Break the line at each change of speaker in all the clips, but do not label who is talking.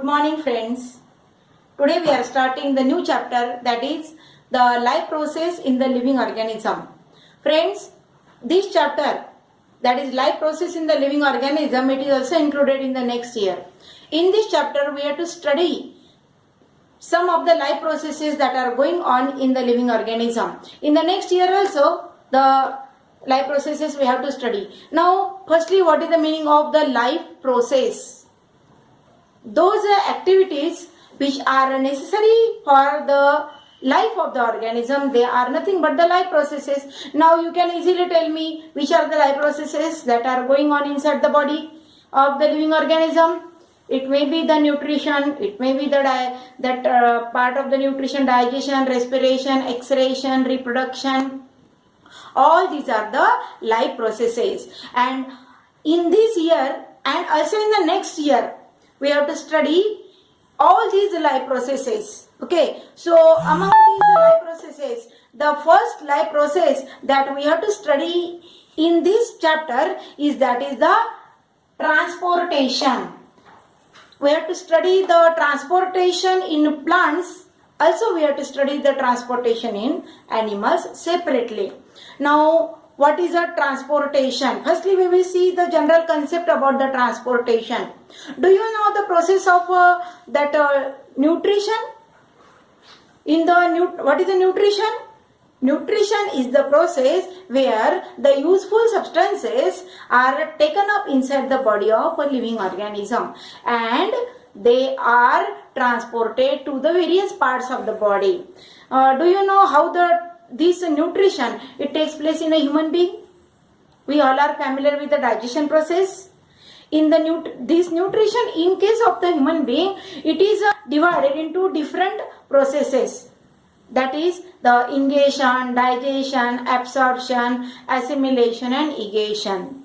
Good morning friends. Today we are starting the new chapter, that is the life process in the living organism. Friends, this chapter, that is life process in the living organism, it is also included in the next year. In this chapter we have to study some of the life processes that are going on in the living organism. In the next year also the life processes we have to study. Now firstly, what is the meaning of the life process? Those activities which are necessary for the life of the organism, they are nothing but the life processes. Now you can easily tell me which are the life processes that are going on inside the body of the living organism. It may be the nutrition, it may be the part of the nutrition, digestion, respiration, excretion, reproduction. All these are the life processes. And in this year and also in the next year, we have to study all these life processes. Okay, so among these life processes, the first life process that we have to study in this chapter is the transportation. We have to study the transportation in plants. Also, we have to study the transportation in animals separately. Now, what is a transportation? Firstly, we will see the general concept about the transportation. Do you know the process of nutrition? What is the nutrition? Nutrition is the process where the useful substances are taken up inside the body of a living organism and they are transported to the various parts of the body. Do you know how this nutrition it takes place in a human being? We all are familiar with the digestion process. In this nutrition, in case of the human being, it is divided into different processes. That is the ingestion, digestion, absorption, assimilation and egation.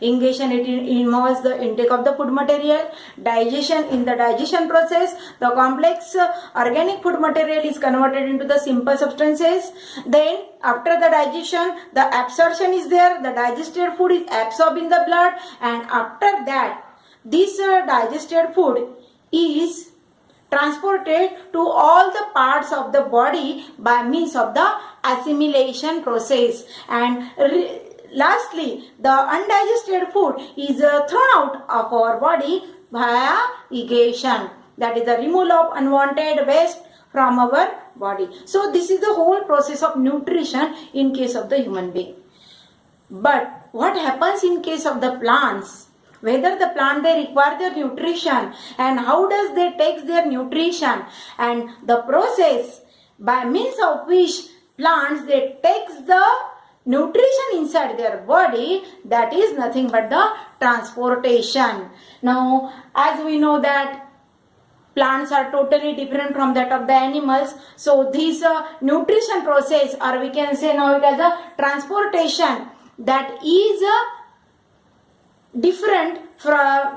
Ingestion, it involves the intake of the food material. Digestion, in the digestion process, the complex organic food material is converted into the simple substances. Then after the digestion, the absorption is there. The digested food is absorbed in the blood, and after that, this digested food is transported to all the parts of the body by means of the assimilation process. And lastly, the undigested food is thrown out of our body via egation. That is the removal of unwanted waste from our body. So this is the whole process of nutrition in case of the human being. But what happens in case of the plants? Whether the plant they require their nutrition and how does they take their nutrition, and the process by means of which plants they takes the nutrition inside their body, that is nothing but the transportation. Now, as we know that plants are totally different from that of the animals, so this nutrition process, or we can say now it as a transportation, that is different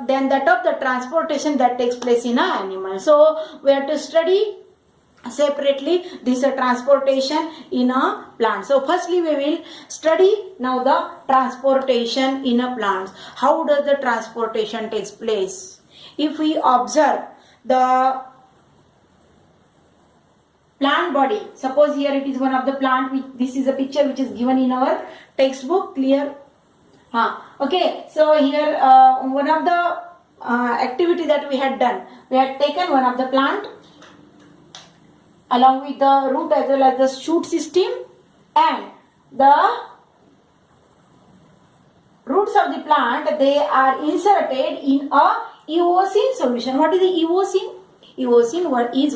than that of the transportation that takes place in an animal. So we have to study separately this transportation in a plant. So firstly we will study now the transportation in a plant. How does the transportation takes place? If we observe the plant body, suppose here it is one of the plant, this is a picture which is given in our textbook, clear? Okay, so here one of the activity that we had done, we had taken one of the plant along with the root as well as the shoot system, and the roots of the plant they are inserted in a eosin solution. What is the eosin? Eosin is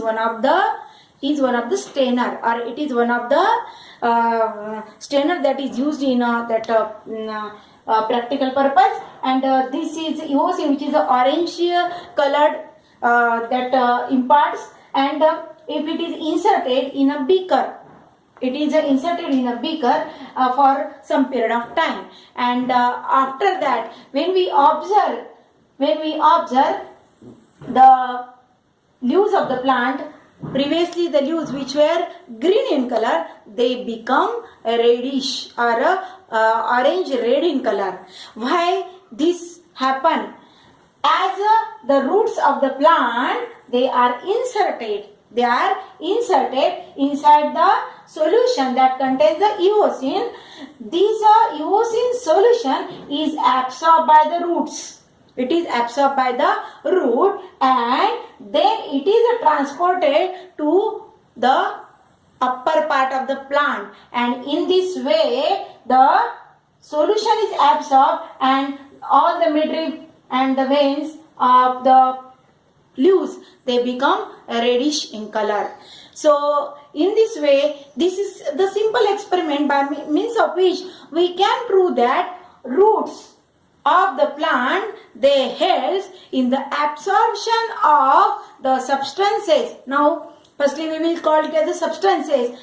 one of the stainer, or it is one of the stainer that is used in practical purpose, and this is eosin, which is the orange colored that imparts, and if it is inserted in a beaker, it is inserted in a beaker for some period of time, and after that when we observe the leaves of the plant, previously the leaves which were green in color, they become reddish or orange red in color. Why this happen? as the roots of the plant, they are inserted inside the solution that contains the eosin. This eosin solution is absorbed by the roots. It is absorbed by the root, and then it is transported to the upper part of the plant, and in this way the solution is absorbed and all the midrib and the veins of the leaves, they become reddish in color. So in this way, this is the simple experiment by means of which we can prove that roots of the plant, they help in the absorption of the substances. Now firstly we will call it as the substances,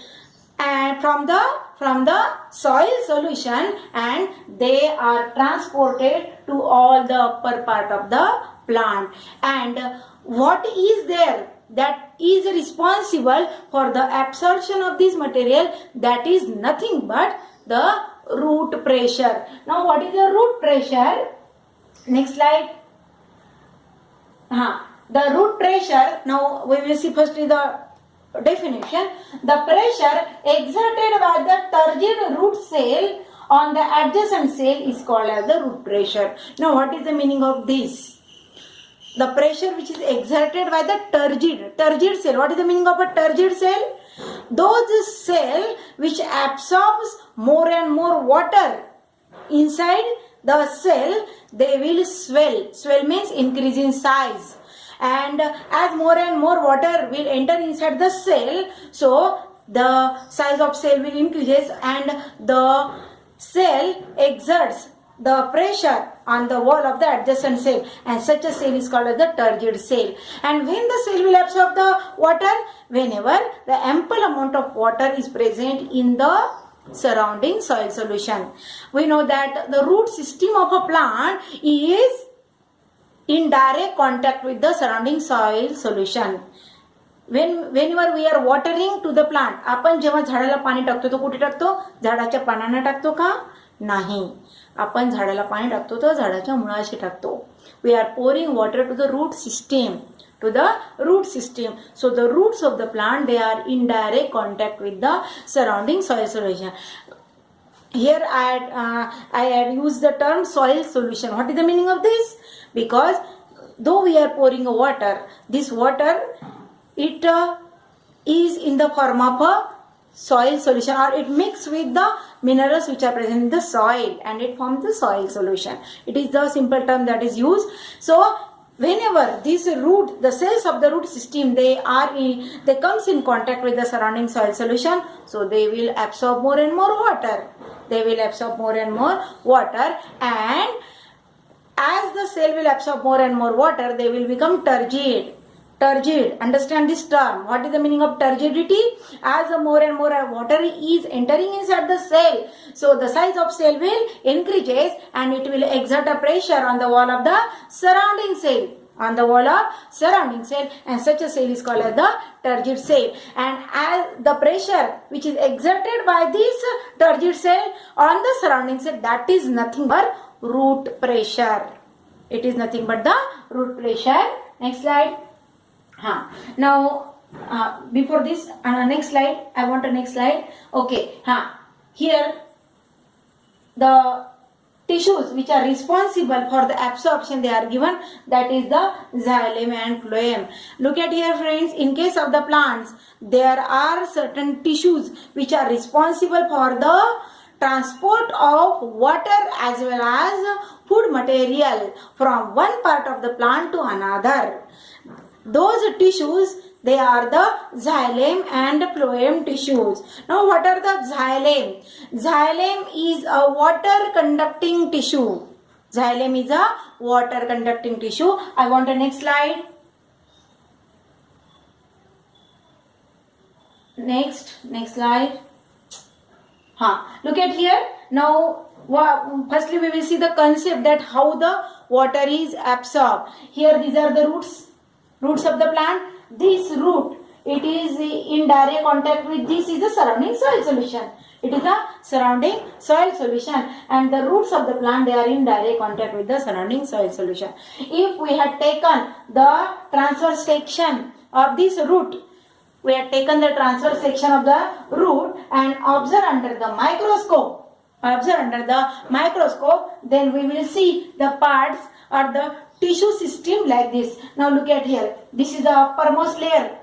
and from the soil solution, and they are transported to all the upper part of the plant. And what is there that is responsible for the absorption of this material? That is nothing but the root pressure. Now what is the root pressure? Next slide. The root pressure, now we will see firstly the definition. The pressure exerted by the turgid root cell on the adjacent cell is called as the root pressure. Now what is the meaning of this? The pressure which is exerted by the turgid cell. What is the meaning of a turgid cell? Those cell which absorbs more and more water inside the cell, they will swell. Swell means increase in size. And as more and more water will enter inside the cell, so the size of cell will increase, and the cell exerts the pressure on the wall of the adjacent cell, and such a cell is called as the turgid cell. And when the cell will absorb the water? Whenever the ample amount of water is present in the surrounding soil solution. We know that the root system of a plant is in direct contact with the surrounding soil solution. Whenever we are watering to the plant, आपण जेव्हा झाडाला पाणी टाकतो तो कुठे टाकतो? झाडाच्या पानांना टाकतो का? नाही. आपण झाडाला पाणी टाकतो तो झाडाच्या मुळाशी टाकतो. We are pouring water to the root system. So the roots of the plant, they are in direct contact with the surrounding soil solution. Here I had used the term soil solution. What is the meaning of this? Because though we are pouring water, this water, it is in the form of a soil solution, or it mixes with the minerals which are present in the soil, and it forms the soil solution. It is the simple term that is used. So whenever this root, the cells of the root system, they comes in contact with the surrounding soil solution, so they will absorb more and more water. And as the cell will absorb more and more water, they will become turgid. Understand this term. What is the meaning of turgidity? As more and more water is entering inside the cell, so the size of cell will increases, and it will exert a pressure on the wall of the surrounding cell. And such a cell is called as the turgid cell. And as the pressure which is exerted by this turgid cell on the surrounding cell, that is nothing but root pressure. It is nothing but the root pressure. Next slide. Now before this, next slide. I want a next slide. Okay. Here the tissues which are responsible for the absorption, they are given, that is the xylem and phloem. Look at here, friends. In case of the plants, there are certain tissues which are responsible for the transport of water as well as food material from one part of the plant to another. Those tissues, they are the xylem and phloem tissues. Now what are the xylem? Xylem is a water conducting tissue. I want a next slide. Next slide. Look at here. Now firstly we will see the concept that how the water is absorbed. Here these are the roots of the plant. This root, it is in direct contact with this is the surrounding soil solution. It is a surrounding soil solution, and the roots of the plant, they are in direct contact with the surrounding soil solution. If we had taken the transverse section of this root, we have taken the transverse section of the root and observe under the microscope, then we will see the parts or the tissue system like this. Now look at here. This is the uppermost layer.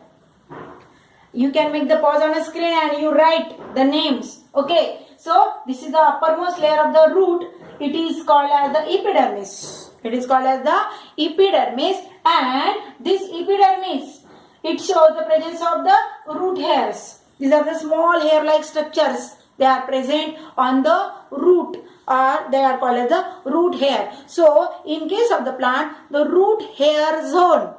You can make the pause on a screen and you write the names. Okay. So this is the uppermost layer of the root. It is called as the epidermis. And this epidermis, it shows the presence of the root hairs. These are the small hair-like structures. They are present on the root, or they are called as the root hair. So in case of the plant, the root hair zone,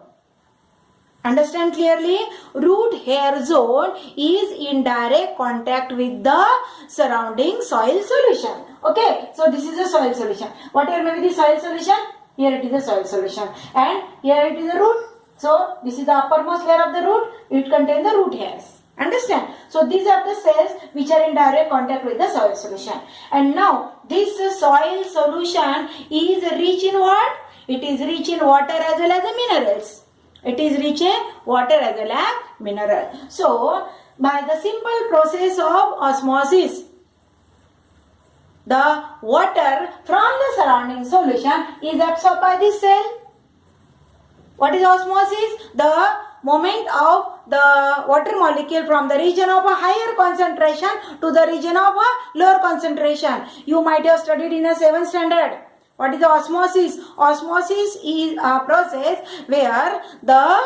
understand clearly, root hair zone is in direct contact with the surrounding soil solution. Okay, so this is the soil solution. Whatever may be the soil solution, here it is the soil solution, and here it is the root. So this is the uppermost layer of the root. It contains the root hairs. Understand? So these are the cells which are in direct contact with the soil solution. And now this soil solution is rich in what? It is rich in water as well as the minerals. So by the simple process of osmosis, the water from the surrounding solution is absorbed by this cell. What is osmosis? The movement of the water molecule from the region of a higher concentration to the region of a lower concentration. You might have studied in a 7th standard. What is the osmosis? Osmosis is a process where the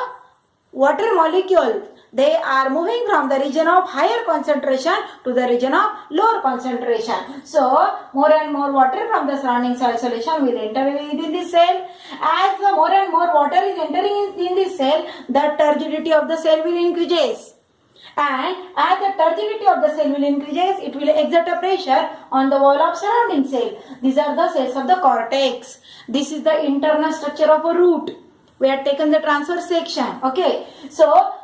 water molecule, they are moving from the region of higher concentration to the region of lower concentration. So, more and more water from the surrounding soil solution will enter within this cell. As the more and more water is entering in this cell, the turgidity of the cell will increase. And as the turgidity of the cell will increase, it will exert a pressure on the wall of surrounding cell. These are the cells of the cortex. This is the internal structure of a root. We have taken the transverse section. Okay. So,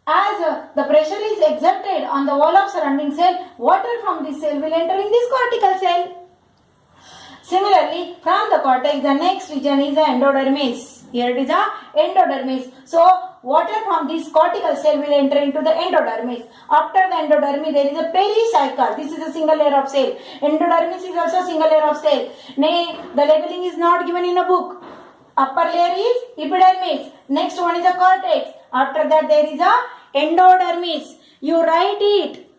as the pressure is exerted on the wall of surrounding cell, water from this cell will enter in this cortical cell. Similarly, from the cortex, the next region is the endodermis. Here it is the endodermis. So, water from this cortical cell will enter into the endodermis. After the endodermis, there is a pericycle. This is a single layer of cell. Endodermis is also a single layer of cell. Nay, the labeling is not given in a book. Upper layer is epidermis. Next one is the cortex. After that, there is a endodermis. You write it.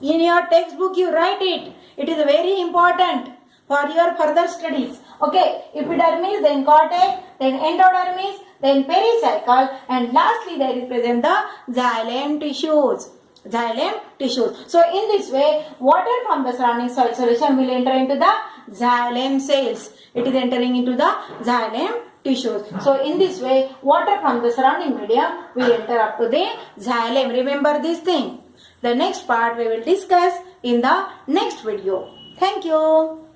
In your textbook, you write it. It is very important for your further studies. Okay, epidermis, then cortex, then endodermis, then pericycle, and lastly there is present the xylem tissues. So in this way, water from the surrounding soil solution will enter into the xylem cells. It is entering into the xylem tissues. So in this way, water from the surrounding medium will enter up to the xylem. Remember this thing. The next part we will discuss in the next video. Thank you.